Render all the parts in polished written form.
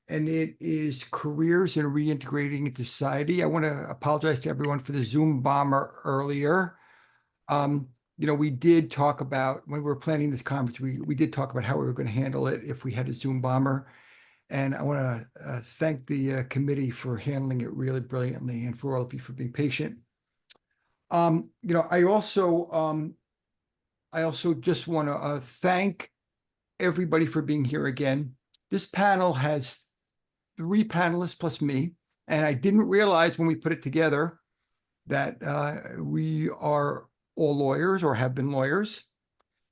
and it is careers and reintegrating into society. I want to apologize to everyone for the Zoom bomber earlier. Um, we did talk about when we were planning this conference, we did talk about how we were going to handle it if we had a Zoom bomber. And I want to thank the committee for handling it really brilliantly and for all of you for being patient. I also just want to thank everybody for being here again. This panel has 3 panelists plus me, and I didn't realize when we put it together that we are all lawyers or have been lawyers,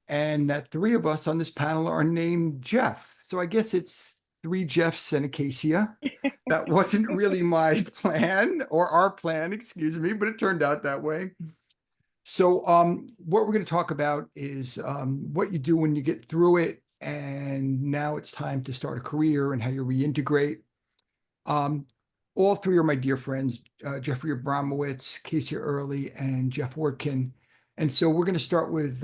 and that 3 of us on this panel are named Jeff. So I guess it's 3 Jeffs and a Kaysia. That wasn't really my plan or our plan, excuse me, but it turned out that way. So what we're going to talk about is what you do when you get through it, and now it's time to start a career and how you reintegrate. All 3 are my dear friends, Jeffrey Abramowitz, Kaysia Earley, and Jeff Wertkin. And so we're going to start with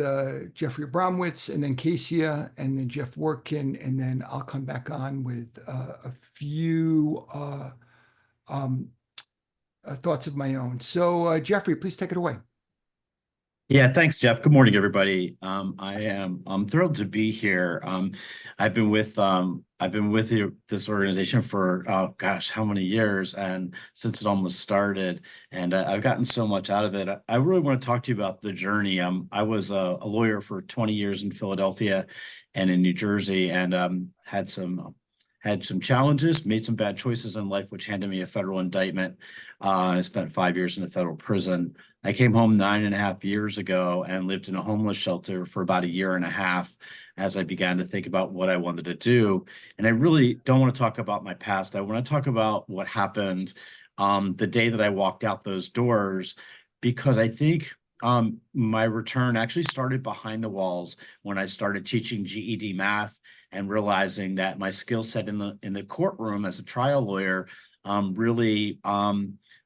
Jeffrey Abramowitz, and then Kaysia, and then Jeff Wertkin, and then I'll come back on with a few thoughts of my own. So Jeffrey, please take it away. Yeah, thanks, Jeff. Good morning, everybody. I'm thrilled to be here. I've been with this organization for gosh, how many years? And since it almost started, and I've gotten so much out of it. I really want to talk to you about the journey. I was a lawyer for 20 years in Philadelphia and in New Jersey, and had some challenges, made some bad choices in life, which handed me a federal indictment. I spent 5 years in a federal prison. I came home 9.5 years ago and lived in a homeless shelter for about 1.5 years as I began to think about what I wanted to do. And I really don't want to talk about my past. I want to talk about what happened the day that I walked out those doors, because I think my return actually started behind the walls when I started teaching GED math and realizing that my skill set in the courtroom as a trial lawyer really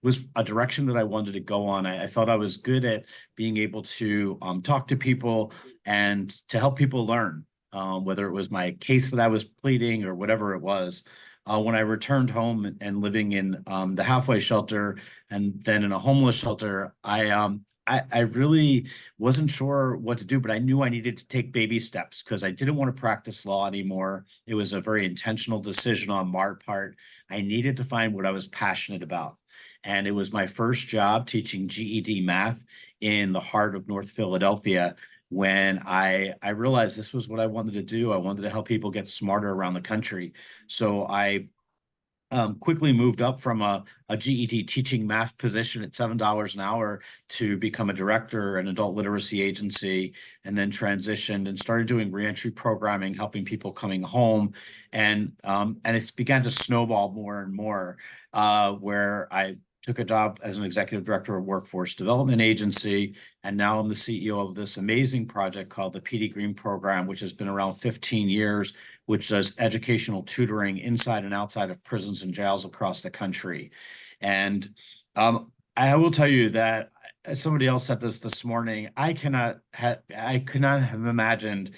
was a direction that I wanted to go on. I felt I was good at being able to talk to people and to help people learn, whether it was my case that I was pleading or whatever it was. When I returned home and living in the halfway shelter and then in a homeless shelter, I really wasn't sure what to do, but I knew I needed to take baby steps because I didn't want to practice law anymore. It was a very intentional decision on my part. I needed to find what I was passionate about. And it was my first job teaching GED math in the heart of North Philadelphia when I realized this was what I wanted to do. I wanted to help people get smarter around the country. So I quickly moved up from a GED teaching math position at $7 an hour to become a director at an adult literacy agency, and then transitioned and started doing reentry programming, helping people coming home. And it began to snowball more and more, where I took a job as an executive director of workforce development agency. And now I'm the CEO of this amazing project called the Petey Greene Program, which has been around 15 years, which does educational tutoring inside and outside of prisons and jails across the country. And I will tell you that, as somebody else said this morning, I could not have imagined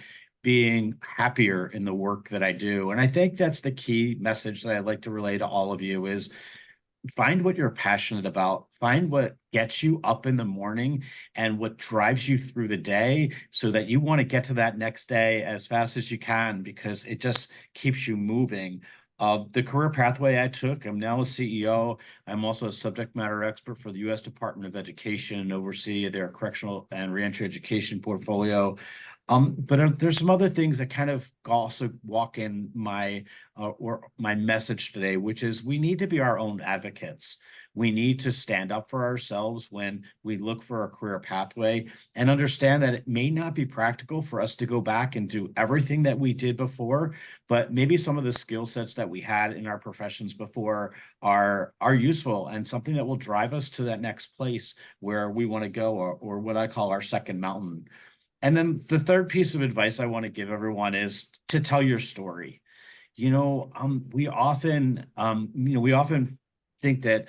being happier in the work that I do. And I think that's the key message that I'd like to relay to all of you is find what you're passionate about, find what gets you up in the morning and what drives you through the day so that you want to get to that next day as fast as you can, because it just keeps you moving. The career pathway I took, I'm now a CEO. I'm also a subject matter expert for the U.S. Department of Education and oversee their correctional and reentry education portfolio. But there's some other things that kind of also walk in my message today, which is we need to be our own advocates. We need to stand up for ourselves when we look for a career pathway and understand that it may not be practical for us to go back and do everything that we did before, but maybe some of the skill sets that we had in our professions before are useful and something that will drive us to that next place where we want to go, or what I call our second mountain. And then the third piece of advice I want to give everyone is to tell your story. We often think that,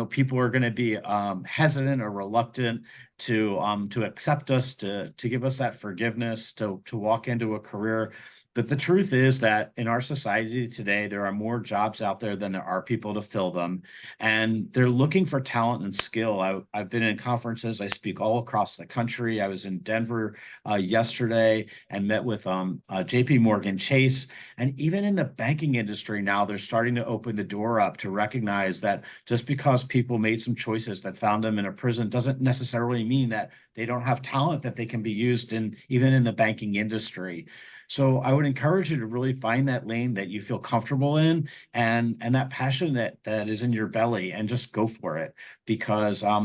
people are going to be hesitant or reluctant to accept us, to give us that forgiveness, to walk into a career. But the truth is that in our society today, there are more jobs out there than there are people to fill them. And they're looking for talent and skill. I've been in conferences. I speak all across the country. I was in Denver yesterday and met with JP Morgan Chase. And even in the banking industry now, they're starting to open the door up to recognize that just because people made some choices that found them in a prison doesn't necessarily mean that they don't have talent that they can be used in, even in the banking industry. So I would encourage you to really find that lane that you feel comfortable in, and that passion that is in your belly, and just go for it. Because I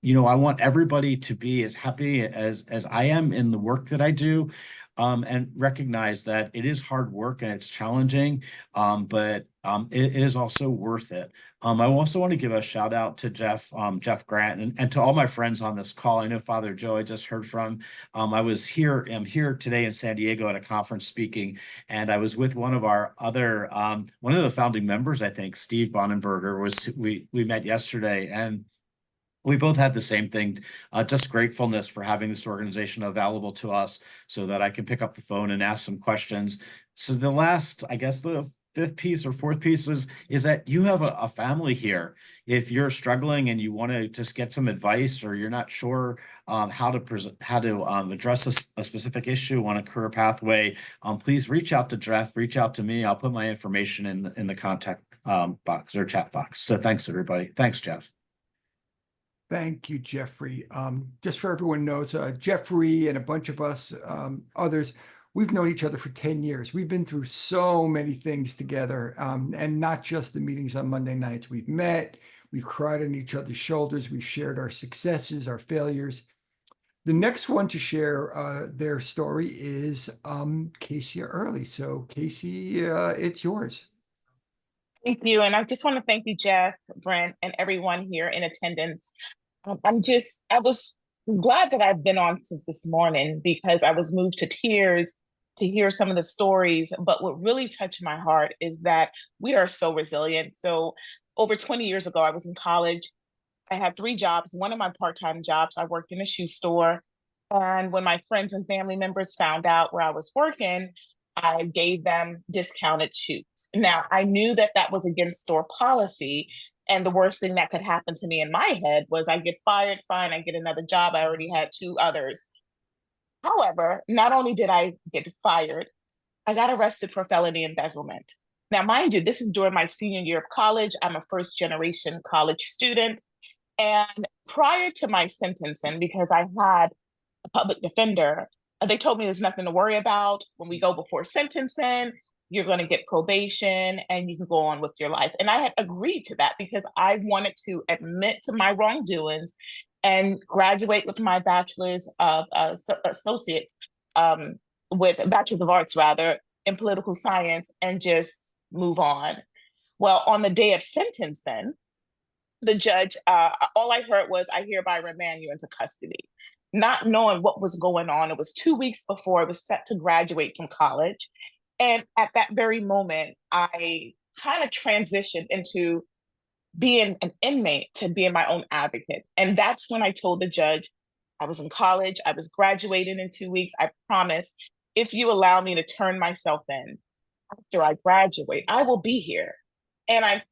want everybody to be as happy as I am in the work that I do, and recognize that it is hard work and it's challenging, but it is also worth it. I also want to give a shout out to Jeff Grant, and to all my friends on this call. I know Father Joe I just heard from. I'm here today in San Diego at a conference speaking, and I was with one of our other, one of the founding members, I think, Steve Bonenberger. We met yesterday, and we both had the same thing, just gratefulness for having this organization available to us so that I can pick up the phone and ask some questions. So the last, I guess the fifth piece or fourth piece is that you have a family here. If you're struggling and you want to just get some advice, or you're not sure how to address a specific issue on a career pathway, please reach out to Jeff, reach out to me. I'll put my information in the contact box or chat box. So thanks, everybody. Thanks, Jeff. Thank you, Jeffrey. Just for everyone knows, Jeffrey and a bunch of us others, we've known each other for 10 years. We've been through so many things together, and not just the meetings on Monday nights. We've met, we've cried on each other's shoulders, we've shared our successes, our failures. The next one to share their story is Kaysia Earley. So Casey, it's yours. Thank you. And I just want to thank you, Jeff, Brent, and everyone here in attendance. I was glad that I've been on since this morning, because I was moved to tears to hear some of the stories. But what really touched my heart is that we are so resilient. So over 20 years ago, I was in college. I had 3 jobs. One of my part-time jobs, I worked in a shoe store. And when my friends and family members found out where I was working, I gave them discounted shoes. Now, I knew that that was against store policy. And the worst thing that could happen to me in my head was I get fired, fine, I get another job. I already had 2 others. However, not only did I get fired, I got arrested for felony embezzlement. Now, mind you, this is during my senior year of college. I'm a first generation college student. And prior to my sentencing, because I had a public defender, they told me there's nothing to worry about. When we go before sentencing, you're going to get probation and you can go on with your life. And I had agreed to that because I wanted to admit to my wrongdoings and graduate with my bachelor's of associates, with bachelor's of arts rather, in political science, and just move on. Well, on the day of sentencing, the judge, all I heard was, "I hereby remand you into custody." Not knowing what was going on. It was 2 weeks before I was set to graduate from college. And at that very moment, I kind of transitioned into being an inmate to being my own advocate. And that's when I told the judge, I was in college, I was graduating in 2 weeks. I promise, if you allow me to turn myself in after I graduate, I will be here. And I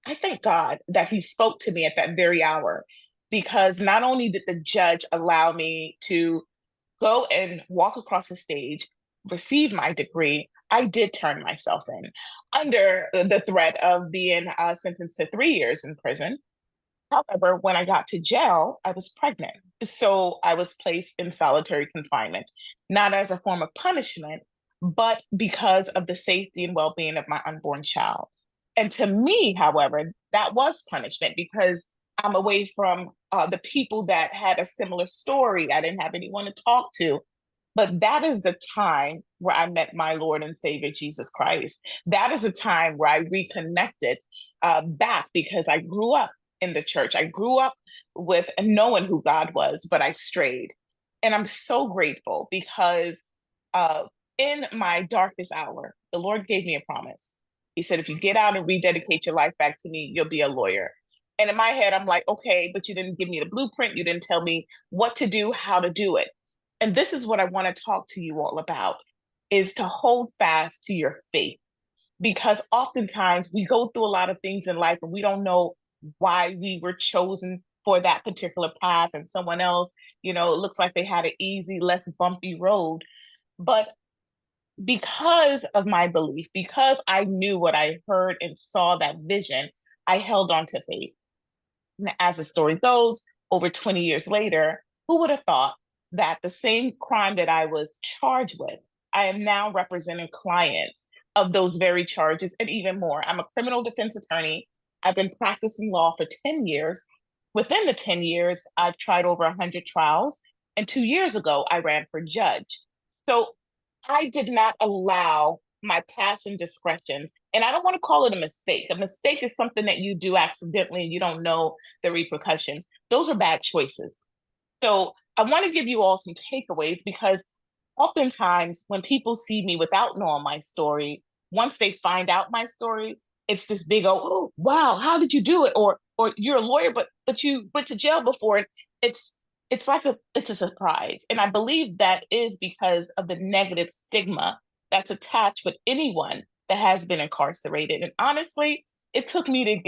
thank God that he spoke to me at that very hour, because not only did the judge allow me to go and walk across the stage, receive my degree, I did turn myself in under the threat of being sentenced to 3 years in prison. However, when I got to jail, I was pregnant. So I was placed in solitary confinement, not as a form of punishment, but because of the safety and well-being of my unborn child. And to me, however, that was punishment, because I'm away from the people that had a similar story. I didn't have anyone to talk to. But that is the time where I met my Lord and Savior, Jesus Christ. That is a time where I reconnected back, because I grew up in the church. I grew up with knowing who God was, but I strayed. And I'm so grateful, because in my darkest hour, the Lord gave me a promise. He said, if you get out and rededicate your life back to me, you'll be a lawyer. And in my head, I'm like, okay, but you didn't give me the blueprint. You didn't tell me what to do, how to do it. And this is what I want to talk to you all about, is to hold fast to your faith, because oftentimes we go through a lot of things in life and we don't know why we were chosen for that particular path, and someone else, it looks like they had an easy, less bumpy road. But because of my belief, because I knew what I heard and saw, that vision, I held on to faith. And as the story goes, over 20 years later, who would have thought that the same crime that I was charged with, I am now representing clients of those very charges and even more. I'm a criminal defense attorney. I've been practicing law for 10 years. Within the 10 years, I've tried over 100 trials. And 2 years ago, I ran for judge. So I did not allow my past indiscretions, and I don't want to call it a mistake. A mistake is something that you do accidentally and you don't know the repercussions. Those are bad choices. So I want to give you all some takeaways, because oftentimes when people see me without knowing my story, once they find out my story, it's this big, oh wow, how did you do it? Or you're a lawyer, but you went to jail before. It's like it's a surprise. And I believe that is because of the negative stigma that's attached with anyone that has been incarcerated. And honestly, it took me to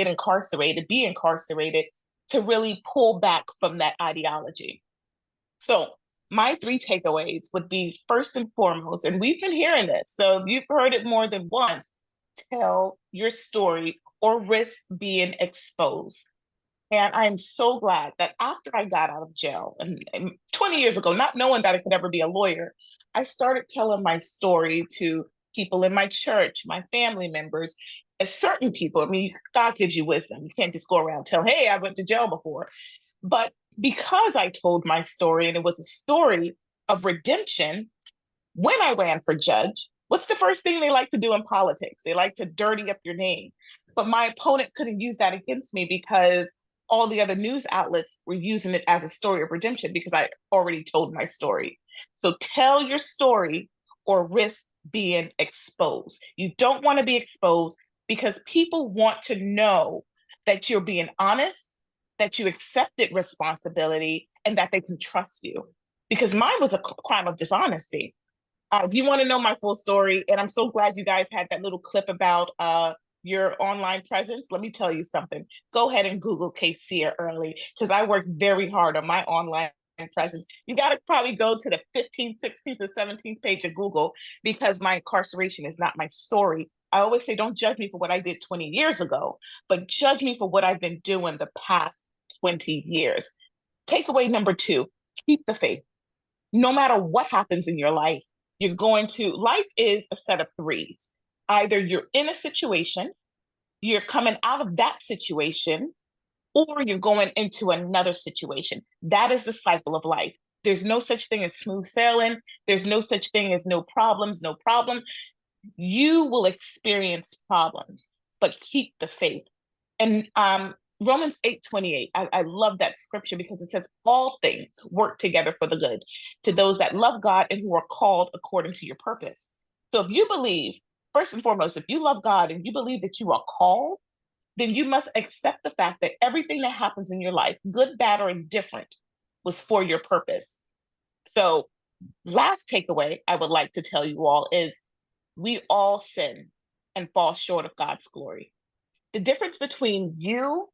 be incarcerated, to really pull back from that ideology. So my 3 takeaways would be, first and foremost, and we've been hearing this, so if you've heard it more than once, tell your story or risk being exposed. And I'm so glad that after I got out of jail and 20 years ago, not knowing that I could ever be a lawyer, I started telling my story to people in my church, my family members, and certain people. I mean, God gives you wisdom. You can't just go around tell, hey, I went to jail before. But because I told my story, and it was a story of redemption, when I ran for judge, what's the first thing they like to do in politics? They like to dirty up your name. But my opponent couldn't use that against me, because all the other news outlets were using it as a story of redemption, because I already told my story. So tell your story or risk being exposed. You don't want to be exposed, because people want to know that you're being honest, that you accepted responsibility, and that they can trust you. Because mine was a crime of dishonesty. If you want to know my full story, and I'm so glad you guys had that little clip about your online presence, let me tell you something. Go ahead and Google Kaysia Earley, because I worked very hard on my online presence. You got to probably go to the 15th, 16th, or 17th page of Google, because my incarceration is not my story. I always say, don't judge me for what I did 20 years ago, but judge me for what I've been doing the past 20 years. Takeaway number 2, keep the faith. No matter what happens in your life, life is a set of 3s. Either you're in a situation, you're coming out of that situation, or you're going into another situation. That is the cycle of life. There's no such thing as smooth sailing. There's no such thing as no problems, no problem. You will experience problems, but keep the faith. And Romans 8:28, I love that scripture, because it says all things work together for the good to those that love God and who are called according to your purpose. So if you believe, first and foremost, if you love God and you believe that you are called, then you must accept the fact that everything that happens in your life, good, bad, or indifferent, was for your purpose. So last takeaway I would like to tell you all is, we all sin and fall short of God's glory. The difference between you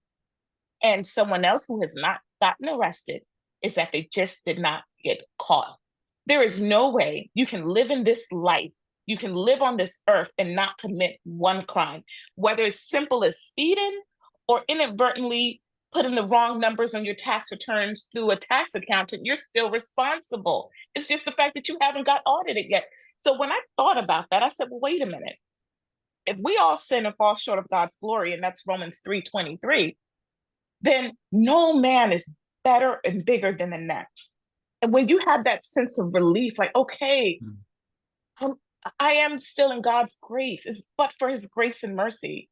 and someone else who has not gotten arrested is that they just did not get caught. There is no way you can live in this life, you can live on this earth and not commit one crime, whether it's simple as speeding or inadvertently putting the wrong numbers on your tax returns through a tax accountant. You're still responsible. It's just the fact that you haven't got audited yet. So when I thought about that, I said, well, wait a minute. If we all sin and fall short of God's glory, and that's Romans 3:23, then no man is better and bigger than the next. And when you have that sense of relief, like, okay, I am still in God's grace, it's but for his grace and mercy.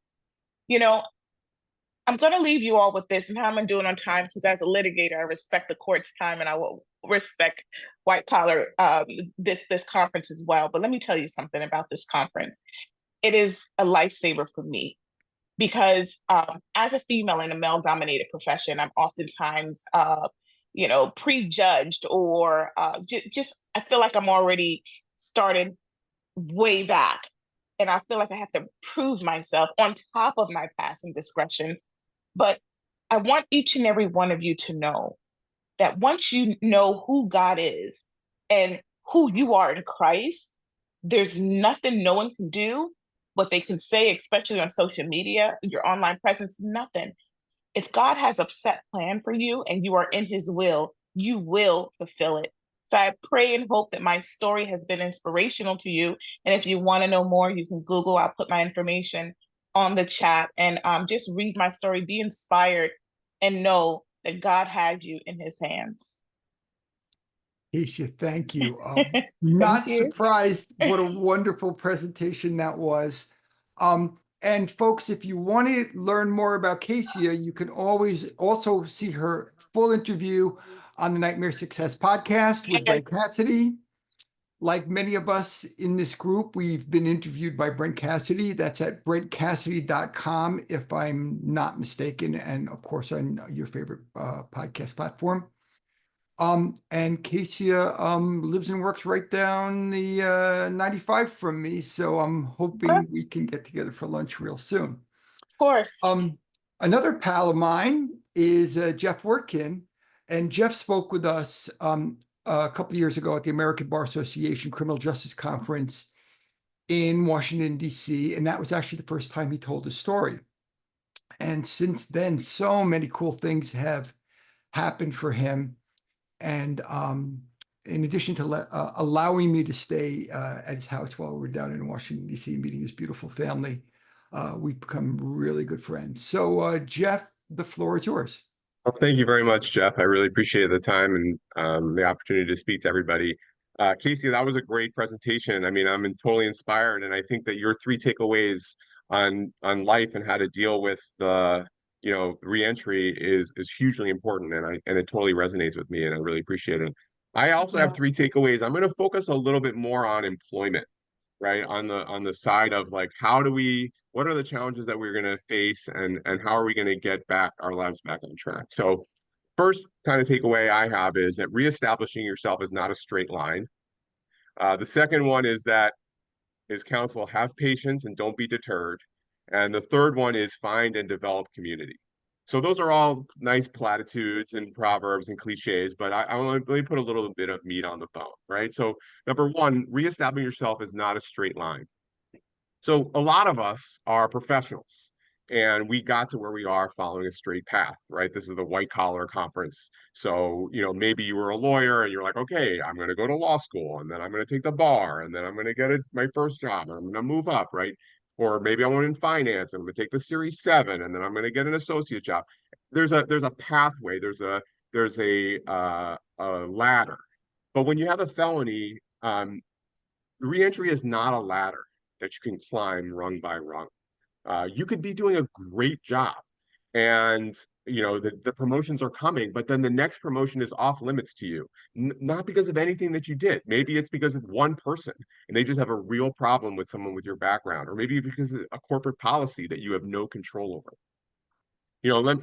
I'm going to leave you all with this, and how I'm going to do it on time, because as a litigator, I respect the court's time, and I will respect white collar, this conference as well. But let me tell you something about this conference. It is a lifesaver for me, because as a female in a male-dominated profession, I'm oftentimes, prejudged, or just I feel like I'm already started way back. And I feel like I have to prove myself on top of my past indiscretions. But I want each and every one of you to know that once you know who God is and who you are in Christ, there's nothing no one can do, what they can say, especially on social media, your online presence, nothing. If God has a set plan for you and you are in his will, you will fulfill it. So I pray and hope that my story has been inspirational to you. And if you want to know more, you can Google, I'll put my information on the chat, and just read my story, be inspired, and know that God has you in his hands. Kaysia, thank you. Thank Not you. surprised what a wonderful presentation that was. And folks, if you want to learn more about Kaysia, you can always also see her full interview on the Nightmare Success podcast with Brent Yes. Cassidy. Like many of us in this group, we've been interviewed by Brent Cassidy. That's at brentcassidy.com, if I'm not mistaken. And of course, on your favorite podcast platform. And Kaysia lives and works right down the 95 from me. So I'm hoping we can get together for lunch real soon. Of course. Another pal of mine is Jeff Wertkin. And Jeff spoke with us a couple of years ago at the American Bar Association Criminal Justice Conference in Washington, D.C. And that was actually the first time he told his story. And since then, so many cool things have happened for him. And in addition to allowing me to stay at his house while we were down in Washington, D.C., meeting his beautiful family, we've become really good friends. So, Jeff, the floor is yours. Well, thank you very much, Jeff. I really appreciate the time and the opportunity to speak to everybody. Kaysia, that was a great presentation. I mean, I'm totally inspired, and I think that your 3 takeaways on life and how to deal with the reentry is hugely important, and it totally resonates with me, and I really appreciate it. I also have 3 takeaways. I'm going to focus a little bit more on employment, right? On the side of like, what are the challenges that we're going to face, and how are we going to get our lives back on track? So first kind of takeaway I have is that reestablishing yourself is not a straight line. The second one is counsel, have patience and don't be deterred. And the third one is find and develop community. So those are all nice platitudes and proverbs and cliches, but I want to really put a little bit of meat on the bone, right? So number one, reestablishing yourself is not a straight line. So a lot of us are professionals, and we got to where we are following a straight path, right? This is the white collar conference. So, maybe you were a lawyer and you're like, okay, I'm going to go to law school, and then I'm going to take the bar, and then I'm going to get my first job, and I'm going to move up, right? Or maybe I want in finance, and I'm going to take the Series 7, and then I'm going to get an associate job. There's a pathway. There's a ladder. But when you have a felony, reentry is not a ladder that you can climb rung by rung. You could be doing a great job, and the promotions are coming, but then the next promotion is off limits to you, not because of anything that you did. Maybe it's because of one person and they just have a real problem with someone with your background, or maybe because of a corporate policy that you have no control over.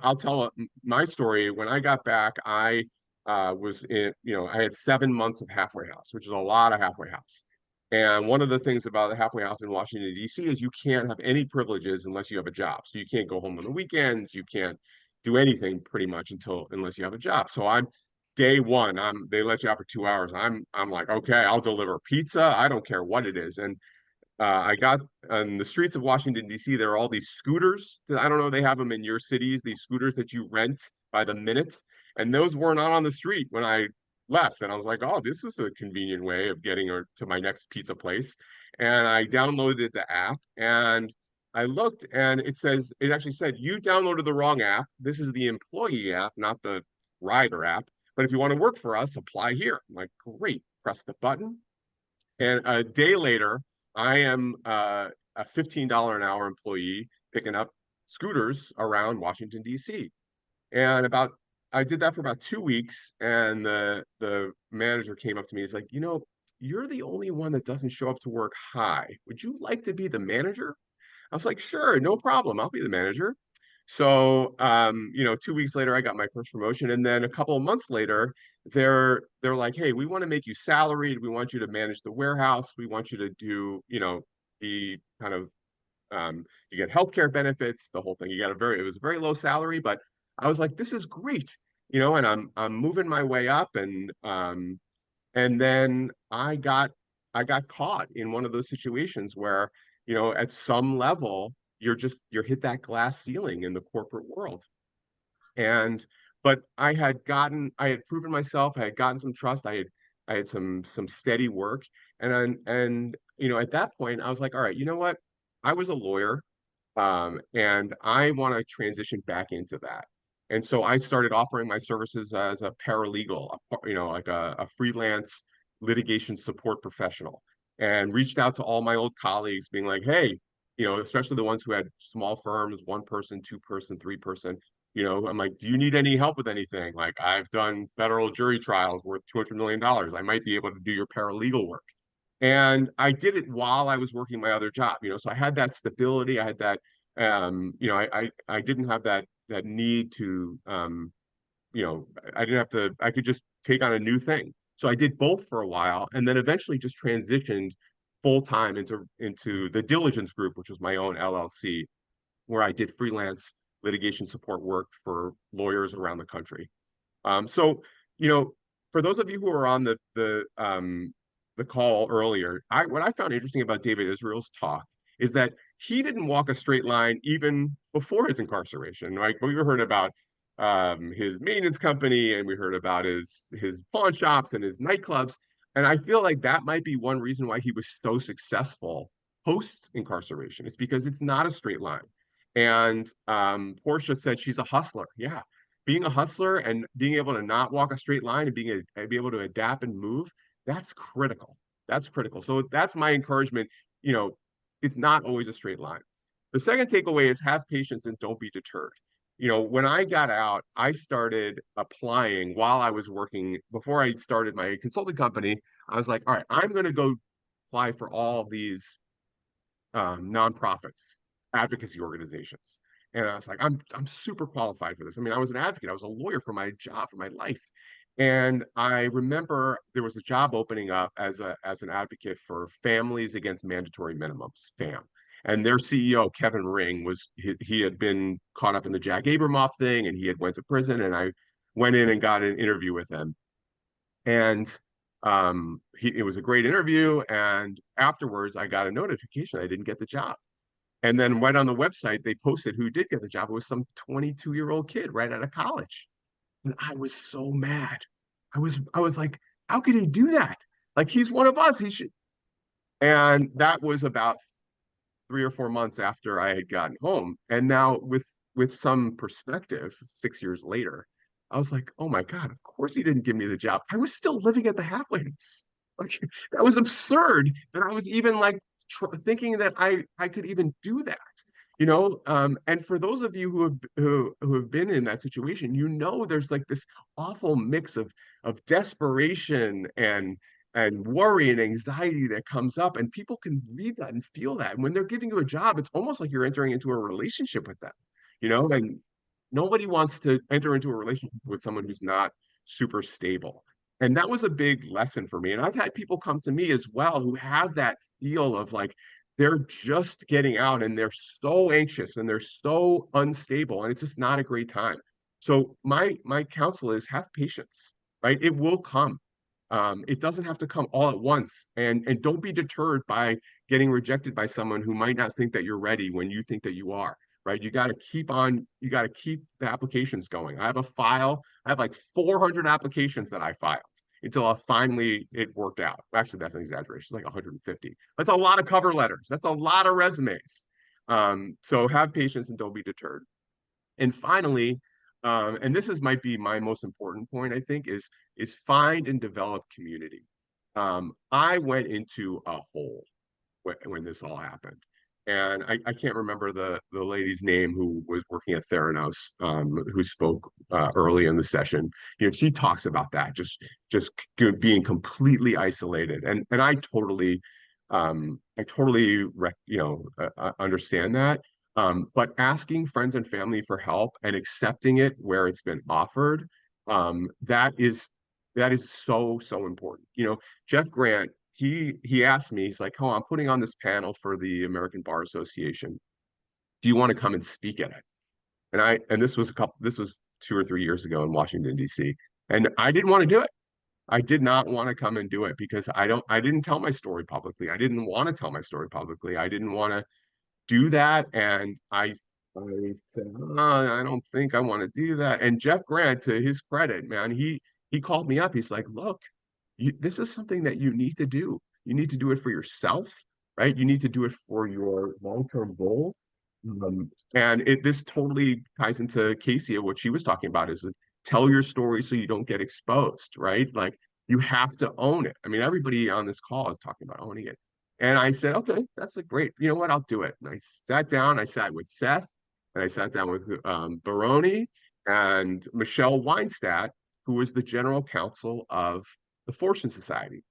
I'll tell my story. When I got back, I was in, I had 7 months of halfway house, which is a lot of halfway house. And one of the things about the halfway house in Washington, D.C. is you can't have any privileges unless you have a job. So you can't go home on the weekends. You can't do anything pretty much unless you have a job. So I'm day one. They let you out for 2 hours. I'm like, okay, I'll deliver pizza. I don't care what it is. And I got on the streets of Washington, D.C., there are all these scooters. I don't know, they have them in your cities, these scooters that you rent by the minute. And those were not on the street when I left. And I was like, oh, this is a convenient way of getting to my next pizza place. And I downloaded the app, and I looked, and it actually said, you downloaded the wrong app. This is the employee app, not the rider app. But if you want to work for us, apply here. I'm like, great, press the button. And a day later, I am a $15 an hour employee picking up scooters around Washington, D.C. And I did that for about 2 weeks, and the manager came up to me. He's like, you're the only one that doesn't show up to work high. Would you like to be the manager? I was like, sure, no problem. I'll be the manager. So, 2 weeks later, I got my first promotion, and then a couple of months later, they're like, "Hey, we want to make you salaried. We want you to manage the warehouse. We want you to do, be kind of, you get healthcare benefits, the whole thing. It was a very low salary, but I was like, this is great, and I'm moving my way up, and then I got caught in one of those situations where, at some level, you're hit that glass ceiling in the corporate world. And but I had proven myself, I had gotten some trust, I had some steady work. And at that point, I was like, all right, you know what? I was a lawyer, and I want to transition back into that. And so I started offering my services as a paralegal, like a freelance litigation support professional, and reached out to all my old colleagues, being like, hey, especially the ones who had small firms, one person, two person, three person. I'm like, do you need any help with anything? Like, I've done federal jury trials worth $200 million. I might be able to do your paralegal work. And I did it while I was working my other job, so I had that stability. I had that, I didn't have that need to, I didn't have to, I could just take on a new thing. So I did both for a while, and then eventually just transitioned full time into the Diligence Group, which was my own LLC, where I did freelance litigation support work for lawyers around the country. So, for those of you who are on the call earlier, what I found interesting about David Israel's talk is that he didn't walk a straight line even before his incarceration. Right? We heard about his maintenance company, and we heard about his pawn shops and his nightclubs. And I feel like that might be one reason why he was so successful post incarceration. It's because it's not a straight line. And Portia said she's a hustler. Yeah, being a hustler and being able to not walk a straight line and be able to adapt and move, that's critical. That's critical. So that's my encouragement. It's not always a straight line. The second takeaway is have patience and don't be deterred. When I got out, I started applying while I was working. Before I started my consulting company, I was like, all right, I'm going to go apply for all of these nonprofits, advocacy organizations. And I was like, I'm super qualified for this. I mean, I was an advocate. I was a lawyer for my job, for my life. And I remember there was a job opening up as an advocate for Families Against Mandatory Minimums, FAM. And their CEO, Kevin Ring, he had been caught up in the Jack Abramoff thing, and he had went to prison. And I went in and got an interview with him. And it was a great interview. And afterwards, I got a notification I didn't get the job. And then right on the website, they posted who did get the job. It was some 22-year-old kid right out of college. And I was so mad. I was like, how could he do that? Like, he's one of us. He should. And that was about 3 or 4 months after I had gotten home. And now with some perspective, 6 years later, I was like, oh my God, of course he didn't give me the job. I was still living at the halfway house. Like, that was absurd that I was even like thinking that I could even do that. And for those of you who have been in that situation, there's like this awful mix of desperation and worry and anxiety that comes up, and people can read that and feel that. And when they're giving you a job, it's almost like you're entering into a relationship with them, and nobody wants to enter into a relationship with someone who's not super stable. And that was a big lesson for me. And I've had people come to me as well who have that feel of like they're just getting out and they're so anxious and they're so unstable, and it's just not a great time. So my counsel is have patience, right? It will come. It doesn't have to come all at once, and don't be deterred by getting rejected by someone who might not think that you're ready when you think that you are, right? You got to keep the applications going. I have like 400 applications that I filed until finally it worked out. Actually, that's an exaggeration. It's like 150. That's a lot of cover letters. That's a lot of resumes. So have patience and don't be deterred. And finally, and might be my most important point, I think, is find and develop community. I went into a hole when this all happened. And I can't remember the lady's name who was working at Theranos, who spoke early in the session. She talks about that, just being completely isolated. And I totally understand that. But asking friends and family for help and accepting it where it's been offered, that is so, so important. You know, Jeff Grant, he asked me, he's like, oh, I'm putting on this panel for the American Bar Association. Do you want to come and speak at it? And this was 2 or 3 years ago in Washington, D.C. And I didn't want to do it. I did not want to come and do it because I didn't tell my story publicly. I didn't want to tell my story publicly. I didn't want to do that. And I said, oh, I don't think I want to do that. And Jeff Grant, to his credit, man, he called me up. He's like, look, this is something that you need to do. You need to do it for yourself, right? You need to do it for your long-term goals. And this totally ties into Kaysia, what she was talking about is tell your story so you don't get exposed, right? Like you have to own it. I mean, everybody on this call is talking about owning it. And I said, okay, that's a great, you know what, I'll do it. And I sat down, I sat with Seth, and I sat down with Baroni and Michelle Weinstadt, who was the general counsel of the Fortune Society.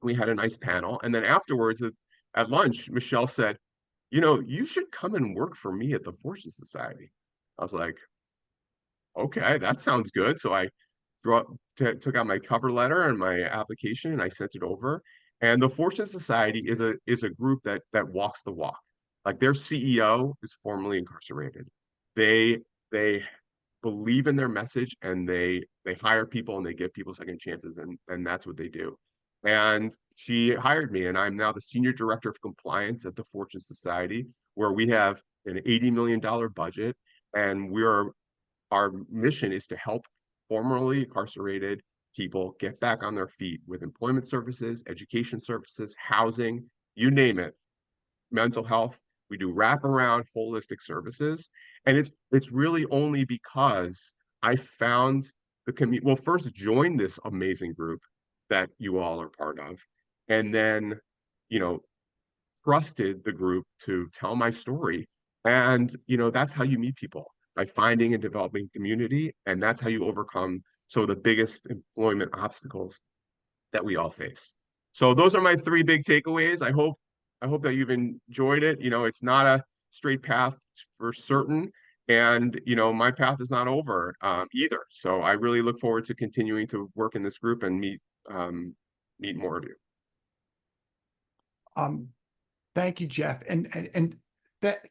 We had a nice panel. And then afterwards at lunch, Michelle said, you know, you should come and work for me at the Fortune Society. I was like, okay, that sounds good. So I took out my cover letter and my application and I sent it over. And the Fortune Society is a group that walks the walk. Like their CEO is formerly incarcerated. They believe in their message and they hire people and they give people second chances and that's what they do. And she hired me and I'm now the senior director of compliance at the Fortune Society, where we have an $80 million budget and our mission is to help formerly incarcerated people get back on their feet with employment services, education services, housing, you name it, mental health. We do wraparound holistic services. And it's really only because I found the community, well, first joined this amazing group that you all are part of, and then, you know, trusted the group to tell my story. And, you know, that's how you meet people, by finding and developing community. And that's how you overcome some of the biggest employment obstacles that we all face. So those are my three big takeaways. I hope that you've enjoyed it. You know, it's not a straight path for certain. And, you know, my path is not over either. So I really look forward to continuing to work in this group and meet more of you. Thank you, Jeff. And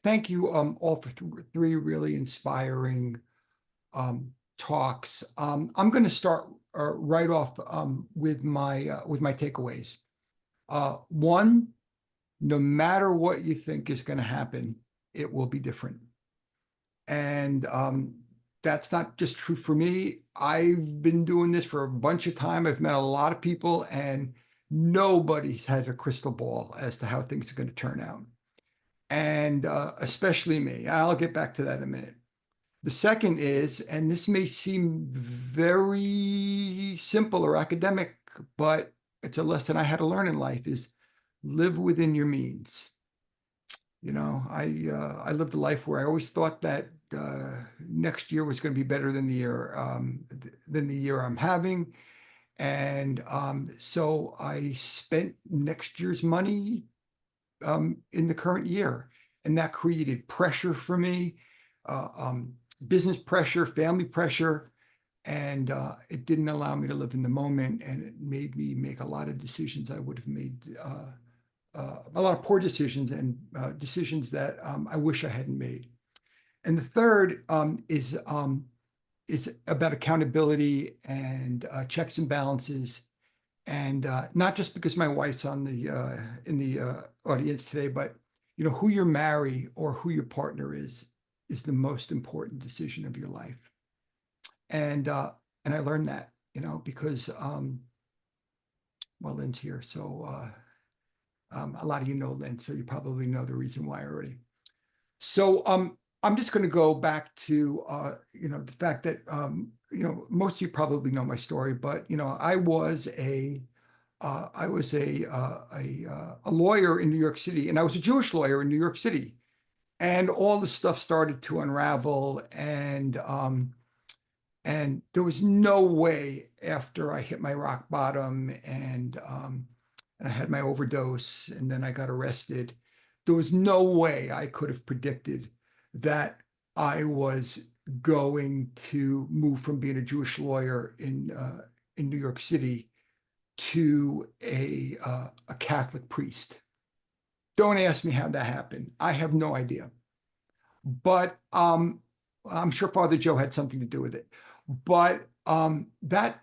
thank you all for three really inspiring talks. I'm going to start right off with my takeaways. One, no matter what you think is going to happen, it will be different. And that's not just true for me. I've been doing this for a bunch of time. I've met a lot of people and nobody has a crystal ball as to how things are going to turn out. And especially me. I'll get back to that in a minute. The second is, and this may seem very simple or academic, but it's a lesson I had to learn in life, is live within your means. You know, I lived a life where I always thought that next year was going to be better than the year I'm having. And so I spent next year's money in the current year. And that created pressure for me, business pressure, family pressure. And it didn't allow me to live in the moment. And it made me make a lot of decisions I would have made, a lot of poor decisions and decisions that I wish I hadn't made. And the third is about accountability and checks and balances. And not just because my wife's on in the audience today, but you know, who you marry or who your partner is the most important decision of your life. And I learned that, you know, because well, Lynn's here, so a lot of you know Lynn, so you probably know the reason why already. So I'm just going to go back to you know, the fact that you know, most of you probably know my story, but you know, I was a lawyer in New York City, and I was a Jewish lawyer in New York City, and all the stuff started to unravel, and there was no way after I hit my rock bottom and I had my overdose, and then I got arrested. There was no way I could have predicted that I was going to move from being a Jewish lawyer in New York City to a Catholic priest. Don't ask me how that happened. I have no idea. But I'm sure Father Joe had something to do with it. But that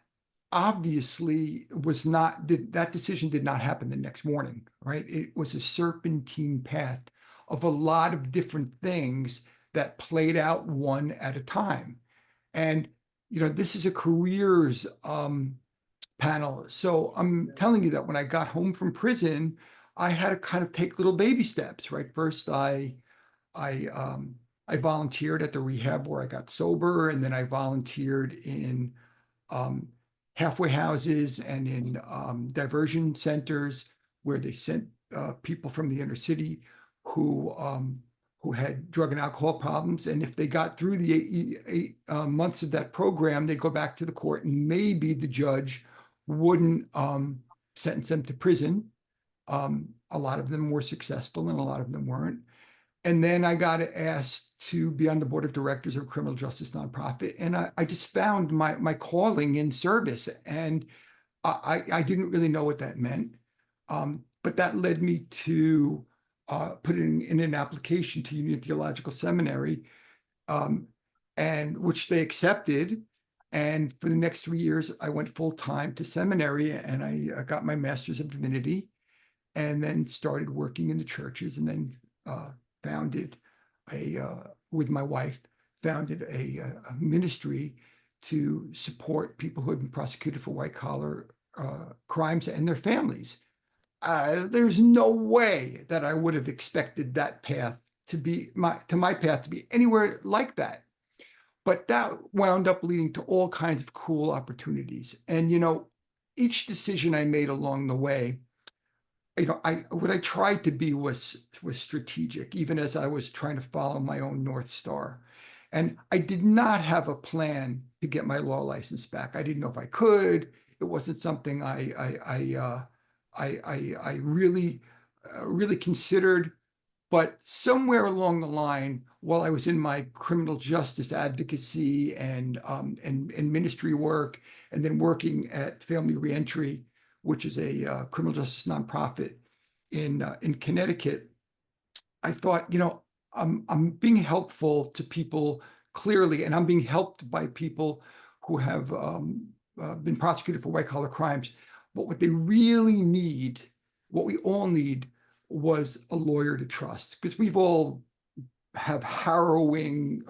obviously was not, that decision did not happen the next morning, right? It was a serpentine path of a lot of different things that played out one at a time. And, you know, this is a careers panel. So I'm telling you that when I got home from prison, I had to kind of take little baby steps, right? First, I volunteered at the rehab where I got sober, and then I volunteered in halfway houses and in diversion centers where they sent people from the inner city who had drug and alcohol problems. And if they got through the eight months of that program, they'd go back to the court, and maybe the judge wouldn't sentence them to prison. A lot of them were successful and a lot of them weren't. And then I got asked to be on the board of directors of a criminal justice nonprofit. And I just found my calling in service. And I didn't really know what that meant. But that led me to put in an application to Union Theological Seminary, and which they accepted. And for the next 3 years, I went full time to seminary, and I got my master's of divinity, and then started working in the churches, and then founded with my wife, founded a ministry to support people who had been prosecuted for white collar crimes and their families. There's no way that I would have expected that path to be my path to be anywhere like that. But that wound up leading to all kinds of cool opportunities. And, you know, each decision I made along the way, you know, what I tried to be was strategic, even as I was trying to follow my own North Star. And I did not have a plan to get my law license back. I didn't know if I could. It wasn't something I really considered. But somewhere along the line, while I was in my criminal justice advocacy and ministry work, and then working at Family Reentry, which is a criminal justice nonprofit in Connecticut, I thought, you know, I'm being helpful to people clearly, and I'm being helped by people who have been prosecuted for white collar crimes. But what they really need, what we all need, was a lawyer to trust, because we've all have harrowing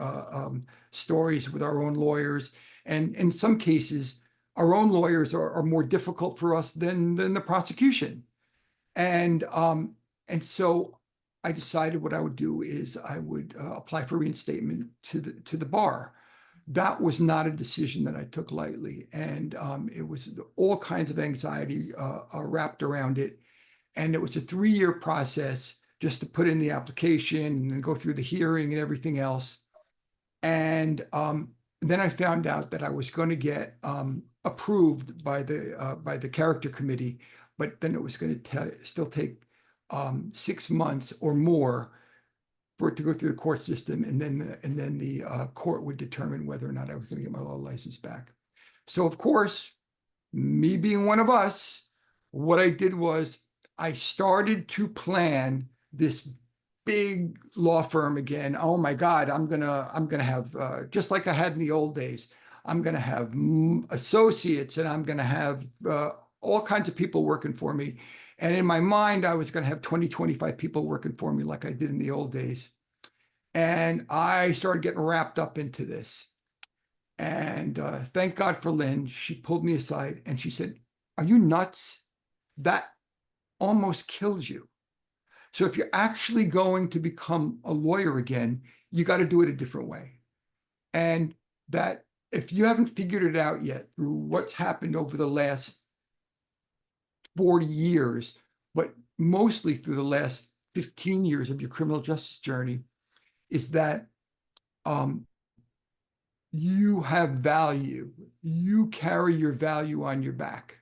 stories with our own lawyers, and in some cases, our own lawyers are more difficult for us than the prosecution. And so I decided what I would do is I would apply for reinstatement to the bar. That was not a decision that I took lightly, and it was all kinds of anxiety wrapped around it. And it was a 3-year process just to put in the application and then go through the hearing and everything else. And then I found out that I was going to get approved by the character committee, but then it was going to still take 6 months or more for it to go through the court system, and then the court would determine whether or not I was going to get my law license back. So of course, me being one of us, what I did was I started to plan this big law firm again. Oh my God, I'm gonna have just like I had in the old days. I'm gonna have associates, and I'm gonna have all kinds of people working for me. And in my mind, I was gonna have 20, 25 people working for me like I did in the old days. And I started getting wrapped up into this. And thank God for Lynn. She pulled me aside and she said, "Are you nuts? That almost kills you. So if you're actually going to become a lawyer again, you got to do it a different way. And that if you haven't figured it out yet through what's happened over the last 40 years, but mostly through the last 15 years of your criminal justice journey, is that you have value. You carry your value on your back.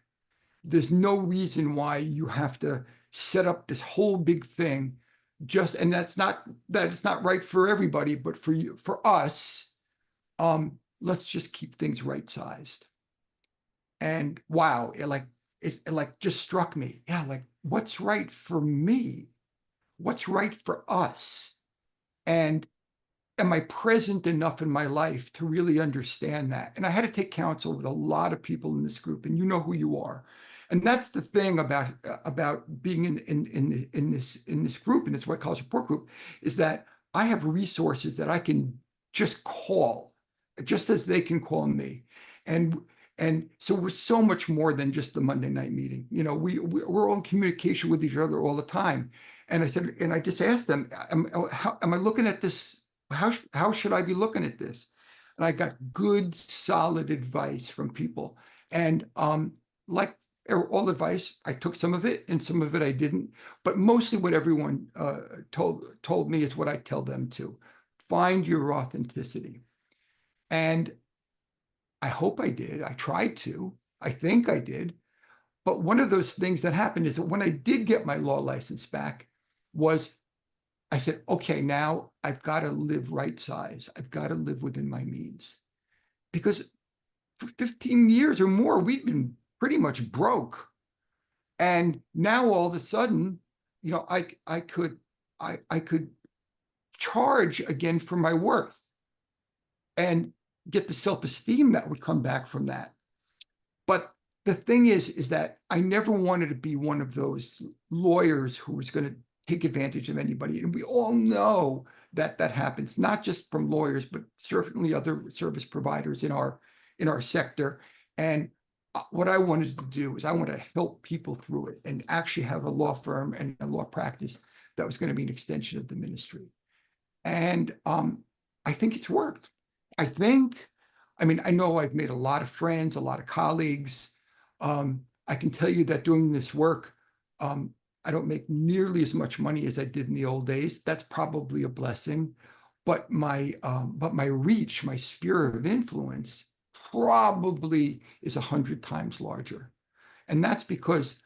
There's no reason why you have to set up this whole big thing and that's not, that it's not right for everybody, but for you, for us, let's just keep things right-sized. And wow, it like just struck me. Yeah, like what's right for me? What's right for us? And am I present enough in my life to really understand that? And I had to take counsel with a lot of people in this group, and you know who you are. And that's the thing about being in this group, in this white collar support group, is that I have resources that I can just call, just as they can call me. And so we're so much more than just the Monday night meeting. You know, we're all in communication with each other all the time. And I said, and I just asked them, am I looking at this? How should I be looking at this? And I got good, solid advice from people. And like all advice, I took some of it and some of it I didn't. But mostly what everyone told me is what I tell them too. Find your authenticity. And I hope I did. I tried to. I think I did. But one of those things that happened is that when I did get my law license back was I said, okay, now I've got to live right size. I've got to live within my means. Because for 15 years or more, we've been pretty much broke. And now all of a sudden, you know, I could charge again for my worth and get the self-esteem that would come back from that. But the thing is that I never wanted to be one of those lawyers who was going to take advantage of anybody. And we all know that that happens, not just from lawyers, but certainly other service providers in our sector. And what I wanted to do is I want to help people through it and actually have a law firm and a law practice that was going to be an extension of the ministry. And I think it's worked. I mean, I know I've made a lot of friends, a lot of colleagues. I can tell you that doing this work, I don't make nearly as much money as I did in the old days. That's probably a blessing. But my reach, my sphere of influence probably is 100 times larger. And that's because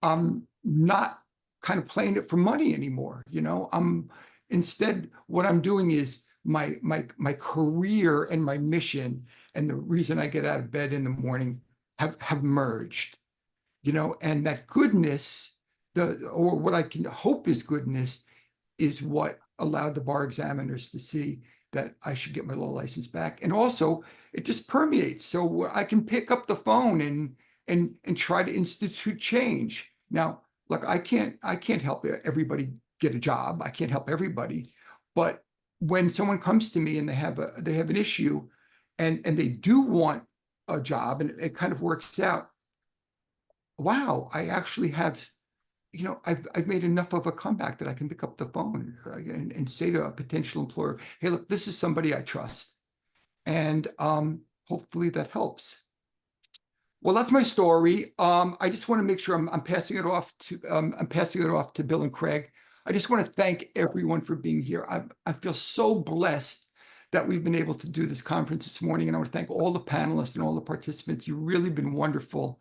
I'm not kind of playing it for money anymore. You know, instead, what I'm doing is my career and my mission and the reason I get out of bed in the morning have merged, you know, and that goodness, or what I can hope is goodness, is what allowed the bar examiners to see that I should get my law license back. And also it just permeates. So I can pick up the phone and try to institute change. Now, look, I can't help everybody get a job. I can't help everybody. But when someone comes to me and they have an issue and they do want a job and it kind of works out, wow, I actually have, you know, I've made enough of a comeback that I can pick up the phone and say to a potential employer, hey, look, this is somebody I trust. And hopefully that helps. Well, that's my story. I just want to make sure I'm passing it off to Bill and Craig. I just want to thank everyone for being here. I feel so blessed that we've been able to do this conference this morning. And I want to thank all the panelists and all the participants. You've really been wonderful.